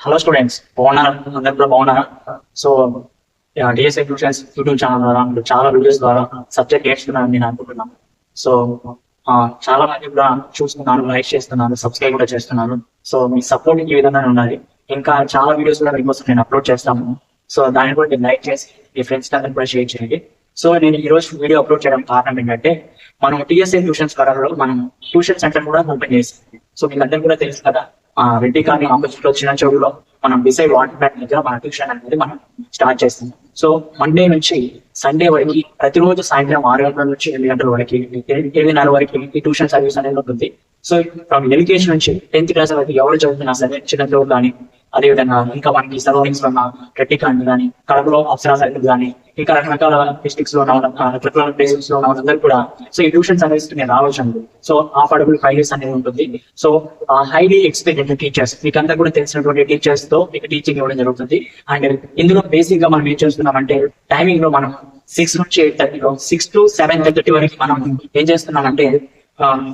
Hello students, బాగున్నారా? అందరు కూడా బాగున్నారా? So DSI tuitions YouTube channel ద్వారా మీరు చాలా వీడియోస్ ద్వారా సబ్జెక్ట్ నేర్చుకున్నారని నేను అనుకుంటున్నాను. సో చాలా మంది కూడా చూస్తున్నాను, లైక్ చేస్తున్నాను, సబ్స్క్రైబ్ కూడా చేస్తున్నాను. సో మీ సపోర్ట్ ఈ విధంగానే ఉండాలి. ఇంకా చాలా వీడియోస్ కూడా మీకోసం నేను అప్లోడ్ చేస్తాను. సో దాన్ని కూడా మీరు లైక్ చేసి మీ ఫ్రెండ్స్ అందరూ కూడా షేర్ చేయండి. సో నేను ఈ రోజు వీడియో అప్లోడ్ చేయడం కారణం ఏంటంటే, మనం టిఎస్ఐ ట్యూషన్స్ ద్వారా మనం ట్యూషన్ సెంటర్ కూడా ఓపెన్ చేస్తాం. సో మీకు అందరికీ కూడా తెలుసు కదా, రెడ్డి కానీ ఆపోజిట్ లో చిన్న చోటులో మనం డిసైడ్ వాటర్ బ్యాక్ దగ్గర మన ట్యూషన్ అనేది మనం స్టార్ట్ చేస్తాం. సో మండే నుంచి సండే వరకు ప్రతిరోజు సాయంత్రం 6 గంటల నుంచి 8 గంటల వరకు 8:30 వరకు ఈ ట్యూషన్ సర్వీస్ అనేది ఉంటుంది. సో ఫ్రమ్ ఎడ్యుకేషన్ నుంచి 10th క్లాస్ వరకు ఎవరు చదువుతున్నా సరే, చిన్న కానీ అదేవిధంగా ఇంకా మనకి సరౌండింగ్స్ లో ఉన్న రెడ్డికాండ్ కానీ, కడపలో అప్సరా సర్కిల్ కానీ, ఇంకా రకరకాల డిస్ట్రిక్ట్స్ లో ఉన్న ప్లేసెస్ లో ఉన్న వాళ్ళందరూ కూడా సో ఈ ట్యూషన్ సర్వీస్ నేను రావచ్చు. సో అఫోర్డబుల్ ప్రైజెస్ అనేది ఉంటుంది. సో హైలీ ఎక్స్పీరియన్స్ టీచర్స్, మీకు అందరూ కూడా తెలిసినటువంటి టీచర్స్ తో మీకు టీచింగ్ ఇవ్వడం జరుగుతుంది. అండ్ ఇందులో బేసిక్ గా మనం ఏం చేస్తున్నామంటే, టైమింగ్ లో మనం 6 నుంచి 8:30 6 to 7:30 వరకు మనం ఏం చేస్తున్నామంటే,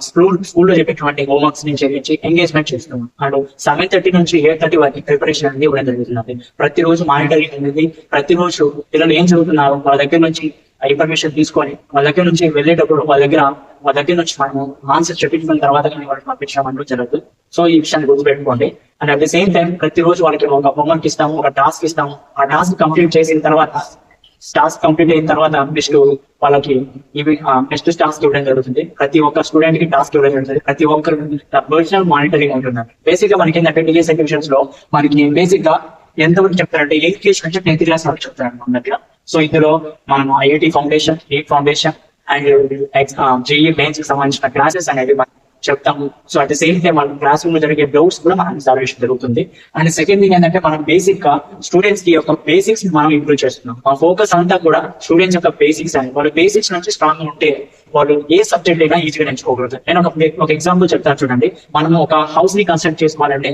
స్కూల్లో చెప్పేటువంటి హోంవర్క్స్ ని చేయించి ఎంగేజ్మెంట్ చేస్తున్నాం. అండ్ 7:30 నుంచి 8:30 వరకు ప్రిపరేషన్ అనేది ఇవ్వడం జరుగుతుంది. ప్రతిరోజు మానిటరింగ్ అనేది, ప్రతిరోజు పిల్లలు ఏం చదువుతున్నారు వాళ్ళ దగ్గర నుంచి ఇన్ఫర్మేషన్ తీసుకొని వాళ్ళ దగ్గర నుంచి వెళ్ళేటప్పుడు వాళ్ళ దగ్గర నుంచి మనం ఆన్సర్ చెప్పించిన తర్వాత కానీ వాళ్ళకి పంపించడం జరుగుతుంది. సో ఈ విషయాన్ని గుర్తుపెట్టుకోండి. And at the same time ప్రతిరోజు వాళ్ళకి ఒక హోంవర్క్ ఇస్తాము, ఒక టాస్క్ ఇస్తాము. ఆ టాస్క్ కంప్లీట్ అయిన తర్వాత నెక్స్ట్ వాళ్ళకి ఇవి నెక్స్ట్ టాస్క్ ఇవ్వడం జరుగుతుంది. ప్రతి ఒక్క స్టూడెంట్ కి టాస్క్ ఇవ్వడం జరుగుతుంది. ప్రతి ఒక్కరు పర్సనల్ మానిటరింగ్ ఉంటుంది. బేసిక్ గా మనకి ఏంటంటే డిఎస్ఐ ట్యూషన్స్ లో మనకి బేసిక్ గా ఎంతవరకు చెప్తారంటే 8th క్లాస్ నుంచి 10th క్లాస్ వరకు చెప్తారు అన్నట్టుగా. సో ఇందులో మనం IIT foundation, neat foundation and JEE mains కి సంబంధించిన క్లాసెస్ అనేవి చెప్తాము. So at the same time మన క్లాస్ రూమ్ లో జరిగే డౌట్స్ కూడా మనం సాల్వేషన్ జరుగుతుంది. అండ్ సెకండ్ థింగ్ ఏంటంటే, మనం బేసిక్ గా స్టూడెంట్స్ కి యొక్క బేసిక్స్ మనం ఇంప్రూవ్ చేస్తున్నాం. మన ఫోకస్ అంతా కూడా స్టూడెంట్స్ యొక్క బేసిక్స్ అని, వాళ్ళ బేసిక్స్ నుంచి స్ట్రాంగ్ ఉంటే వాళ్ళు ఏ సబ్జెక్ట్ అయినా ఈజీగా నేర్చుకోగలుగుతారు. నేను ఒక ఎగ్జాంపుల్ చెప్తాను చూడండి. మనం ఒక హౌస్ ని కన్స్ట్రక్ట్ చేసుకోవాలంటే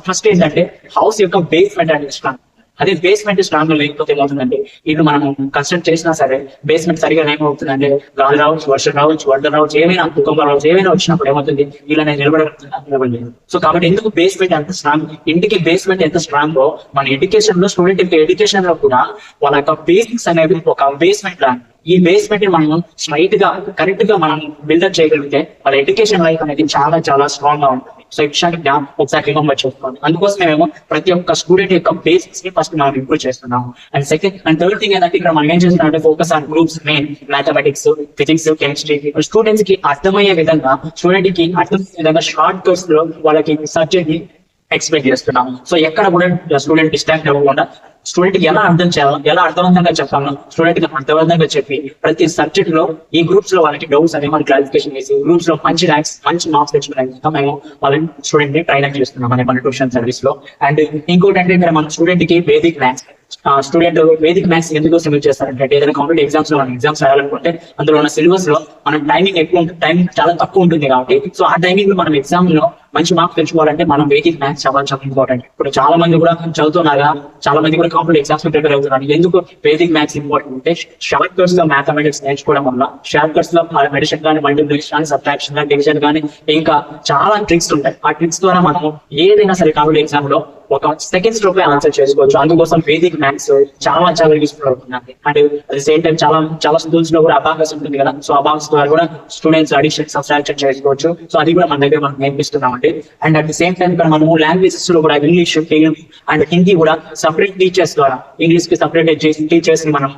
ఫస్ట్ ఏంటంటే హౌస్ యొక్క బేస్మెంట్ అనేది స్ట్రాంగ్. అదే బేస్మెంట్ స్ట్రాంగ్ లేకపోతే ఏమవుతుందంటే, ఇది మనం కన్స్ట్రక్ట్ చేసినా సరే బేస్మెంట్ సరిగా ఏమవుతుందంటే, గాలి రావచ్చు, వర్షం రావచ్చు, వరద రావచ్చు, ఏమైనా భూకంపం రావచ్చు, ఏమైనా వచ్చినప్పుడు ఏమవుతుంది, ఇలా నేను నిలబడగలుగుతున్నాను. సో కాబట్టి ఎందుకు బేస్మెంట్ ఎంత స్ట్రాంగ్, ఇంటికి బేస్మెంట్ ఎంత స్ట్రాంగ్ మన ఎడ్యుకేషన్ లో, స్టూడెంట్ యొక్క ఎడ్యుకేషన్ లో కూడా వాళ్ళ యొక్క బేసిక్స్ అనేది ఒక బేస్మెంట్ లాంటి. ఈ బేస్మెంట్ ని మనం స్ట్రైట్ గా కరెక్ట్ గా మనం బిల్డప్ చేయగలిగితే వాళ్ళ ఎడ్యుకేషన్ లైఫ్ అనేది చాలా చాలా స్ట్రాంగ్ గా ఉంటుంది. సో ఈ విషయాన్ని ఒకసారి రిమెంబర్ చేసుకోవాలి. అందుకోసం మేము ప్రతి ఒక్క స్టూడెంట్ యొక్క బేసిక్స్ ని ఫస్ట్ మనం ఇంప్రూవ్ చేస్తున్నాము. And second and third thing ఏంటంటే, ఇక్కడ మనం ఏం చేస్తున్నామంటే focus on groups, main mathematics, physics, chemistry. Students కి అర్థమయ్యే విధంగా షార్ట్ కట్స్ లో వాళ్ళకి సబ్జెక్ట్ ని ఎక్స్ప్లెయిన్ చేస్తున్నాము. సో ఎక్కడ కూడా స్టూడెంట్ డిస్ట్రాక్ట్ అవ్వకుండా స్టూడెంట్ కి ఎలా అర్థం చేయాలో, ఎలా అర్థవంతంగా చెప్పాలో స్టూడెంట్ కి అర్థవంతంగా చెప్పి ప్రతి సబ్జెక్ట్ లో ఈ గ్రూప్స్ లో వాళ్ళకి డౌట్స్ అనేవి మనం క్లారిఫికేషన్ చేసి గ్రూప్స్ లో మంచి మార్క్స్ తెచ్చుకోవడానికి మేము వాళ్ళని స్టూడెంట్ ని ట్రైన్ చేస్తున్నాం మన ట్యూషన్ సర్వీస్ లో. అండ్ ఇంకోటి అంటే, ఇక్కడ మన స్టూడెంట్ కి Vedic maths, student Vedic maths ఎందుకోసం యూజ్ చేస్తారంటే, ఏదైనా కాంపిటేటివ్ ఎగ్జామ్స్ లో మనం ఎగ్జామ్స్ రాయాలనుకుంటే అందులో ఉన్న సిలబస్ లో మనం టైమింగ్ ఎక్కువ ఉంటుంది, టైమింగ్ చాలా తక్కువ ఉంటుంది కాబట్టి, సో ఆ టైమింగ్ లో మనం ఎగ్జామ్ లో మంచి మార్క్స్ తెచ్చుకోవాలంటే మనం వేదిక్ మ్యాథ్స్ చాలా చాలా ఇంపార్టెంట్. ఇప్పుడు చాలా మంది కూడా చదువుతున్నారా, చాలా మంది కూడా కాంపిటేటివ్ ఎగ్జామ్స్ ప్రిపేర్ అవుతున్నారు. ఎందుకు వేదిక్ మ్యాథ్స్ ఇంపార్టెంట్ అంటే, షార్ట్ కట్స్ లో మ్యాథమెటిక్స్ నేర్చుకోవడం వల్ల, షార్ట్ కట్స్ లో మెడిసిన్ కానీ, మల్టిప్లికేషన్ కానీ, సబ్ట్రాక్షన్ కానీ, డివిజన్ కానీ, ఇంకా చాలా ట్రిక్స్ ఉంటాయి. ఆ ట్రిక్స్ ద్వారా మనం ఏదైనా సరే కాంపిటేటివ్ ఎగ్జామ్ లో ఒక సెకండ్స్ లోపే ఆన్సర్ చేసుకోవచ్చు. అందుకోసం వేదిక్ మ్యాథ్స్ చాలా చాలా యూస్ఫుల్ అవుతుంది. And at the same time చాలా స్కూల్స్ లో కూడా అబాకస్ ఉంటుంది కదా. సో అబాకస్ ద్వారా కూడా స్టూడెంట్స్ అడిషన్, సబ్ట్రాక్షన్ చేసుకోవచ్చు. సో అది కూడా మన దగ్గర మనం నేర్పిస్తున్నామండి. And at the same time ఇక్కడ మనము లాంగ్వేజెస్ లో కూడా ఇంగ్లీష్, తెలుగు అండ్ హిందీ కూడా సపరేట్ టీచర్స్ ద్వారా, ఇంగ్లీష్ కి సపరేట్ టీచర్స్ ని మనం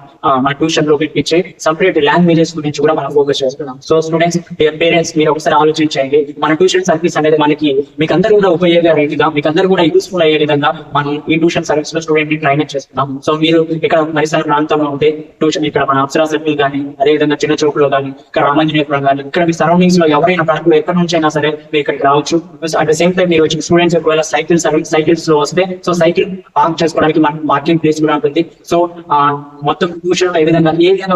మన ట్యూషన్ లో ఇచ్చి సపరేట్ లాంగ్వేజెస్ గురించి కూడా మనం ఫోకస్ చేస్తున్నాం. సో స్టూడెంట్స్, పేరెంట్స్ మీరు ఒకసారి ఆలోచించండి. మన ట్యూషన్ సర్వీస్ అనేది మీకు అందరూ కూడా ఉపయోగ రీతిగా, మీకు అందరూ కూడా యూస్ఫుల్ అయ్యే విధంగా మనం ఈ ట్యూషన్ సర్వీస్ లో స్టూడెంట్ ని ట్రైన్ చేస్తున్నాం. సో మీరు ఇక్కడ పరిసర ప్రాంతంలో ఉంటే ట్యూషన్, ఇక్కడ మన అప్సరా సర్కిల్ కానీ, అదేవిధంగా చిన్న చౌకులో కానీ, ఇక్కడ రామాంజనేయపురం కానీ, ఇక్కడ మీ సరౌండింగ్స్ లో ఎవరైనా ప్రాంతంలో ఎక్కడి నుంచి అయినా సరే మీరు ఇక్కడికి రావచ్చు. అట్ ద సేమ్ టైం మీరు వచ్చిన స్టూడెంట్స్ ఒకవేళ సైకిల్స్ లో వస్తే, సో సైకిల్ పార్క్ చేసుకోవడానికి మన పార్కింగ్ ప్లేస్ కూడా ఉంటుంది. సో మొత్తం ట్యూషన్ లో ఏ విధంగా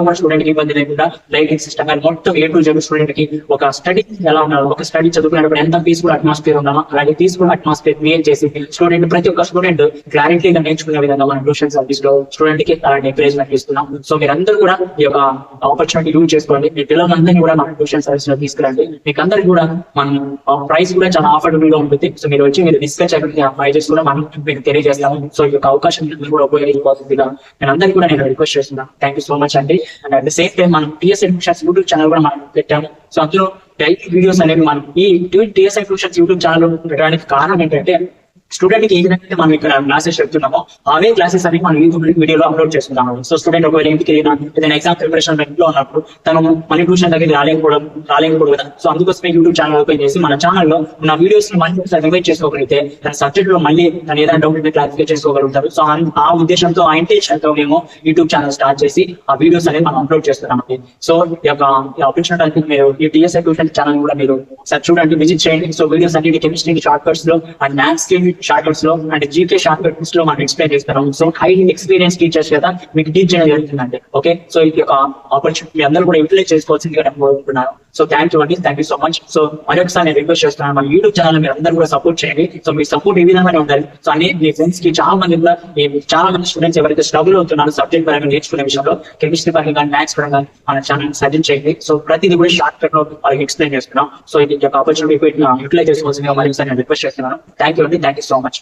కూడా స్టూడెంట్ కి ఇబ్బంది లేకుండా లైటింగ్ సిస్టమ్ కానీ మొత్తం A to Z స్టూడెంట్ కి ఒక స్టడీ ఎలా ఉండాలి, ఒక స్టడీ చదువుకునేటప్పుడు ఎంత పీస్ఫుల్ అట్మాస్ఫియర్ ఉండాలో అలాగే పీస్ఫుల్ అట్మాస్ఫియర్ క్రియేట్ చేసి స్టూడెంట్ ప్రతి ఒక్క స్టూడెంట్ క్లారిటీగా నేర్చుకునే విధంగా మన ట్యూషన్ సర్వీస్ లో స్టూడెంట్ కి ఎంకరేజ్మెంట్ ఇస్తున్నాం. సో మీరందరూ కూడా ఈ యొక్క ఆపర్చునిటీ యూజ్ చేసుకోండి. మీ పిల్లలందరినీ కూడా మన ట్యూషన్ సర్వీస్ లో తీసుకురండి. మీకు అందరికి కూడా మనం ప్రైస్ కూడా చాలా అఫోర్డబుల్ గా ఉంటుంది. సో మీరు వచ్చి మీరు డిస్కస్ చేయడానికి ఆ ప్రైజెస్ కూడా మనం మీకు తెలియజేస్తాము. సో ఈ యొక్క అవకాశం కూడా ఉపయోగించుకోవాల్సిందిగా నేను అందరికీ కూడా నేను రిక్వెస్ట్ చేస్తున్నాను. థ్యాంక్ యూ సో మచ్ అండి. And at the same time మనం టీఎస్ అడ్మిషన్స్ యూట్యూబ్ ఛానల్ కూడా మనం పెట్టాము. సో అందులో డైలీ వీడియోస్ అనేవి మనం ఈ టీఎస్ అడ్మిషన్స్ యూట్యూబ్ ఛానల్ పెట్టడానికి కారణం ఏంటంటే స్టూడెంట్ కి ఏదైతే మనం ఇక్కడ క్లాసెస్ చెప్తున్నామో అవే క్లాసెస్ అన్ని మనం యూట్యూబ్ వీడియోలో అప్లోడ్ చేస్తున్నాము. సో స్టూడెంట్ ఒకవేళ ఇంటికి ఏదైనా ఎగ్జామ్ ప్రిపరేషన్ ఇంట్లో ఉన్నప్పుడు తను మన ట్యూషన్ దగ్గర రాలేకపోవడం కదా. సో అందుకోసమే యూట్యూబ్ ఛానల్ ఓపెన్ చేసి మన ఛానల్లో ఉన్న వీడియోస్ ని మళ్ళీ రివైజ్ చేసుకోగలిగితే తన సబ్జెక్ట్ లో మళ్ళీ తను ఏదైనా డౌట్ ఉంటే క్లారిఫై చేసుకోగలుగుతారు. సో ఆ ఉద్దేశంతో ఆ ఇంటెన్షన్ తో మేము యూట్యూబ్ ఛానల్ స్టార్ట్ చేసి ఆ వీడియోస్ అనేది మనం అప్లోడ్ చేస్తున్నాం. సో ఈ యొక్క ఆపర్చునిటీ మీరు ఈ టీఎస్ ట్యూషన్ ఛానల్ కూడా మీరు సార్ చూడండి, విజిట్ చేయండి. సో వీడియోస్ అన్ని కెమిస్ట్రీ షార్ట్ కట్స్ లో అండ్ మ్యాథ్స్ కి షార్ట్ కట్స్ లో అండ్ జీకే షార్ట్ కట్స్ లో మనం ఎక్స్ప్లెయిన్ చేస్తాం. సో హై ఎక్స్పీరియన్స్ టీచర్స్ కదా మీకు టీచ్ చేయడం జరుగుతుందండి. ఓకే, సో ఈ యొక్క ఆపర్చునిటీ మీ అందరూ కూడా యూటిలైజ్ చేసుకోవాల్సిందిగా నేను కోరుకుంటున్నాను. సో థ్యాంక్ యూ అండి, thank you so much. So మరొకసారి నేను రిక్వెస్ట్ చేస్తున్నాను, మన యూట్యూబ్ ఛానల్ మీరు అందరూ కూడా సపోర్ట్ చేయండి. సో మీ సపోర్ట్ ఈ విధంగానే ఉండాలి. సో అన్ని మీ ఫ్రెండ్స్ కి చాలా మంది కూడా చాలా మంది స్టూడెంట్స్ ఎవరైతే స్ట్రగుల్ అవుతున్నారో సబ్జెక్ట్ పరంగా నేర్చుకునే విషయంలో కెమిస్ట్రీ పరంగా మ్యాథ్స్ పరంగా మన ఛానల్ సజెస్ట్ చేయండి. సో ప్రతిదీ కూడా షార్ట్ కట్ లో వాళ్ళకి ఎక్స్ప్లెయిన్ చేస్తున్నాం. సో ఇది యొక్క ఆపర్చునిటీ యూటిలైజ్ చేసుకోవాల్సిందిగా మరొకసారి నేను రిక్వెస్ట్ చేస్తున్నాను. థ్యాంక్ యూ అండి, థ్యాంక్ యూ సో మచ్.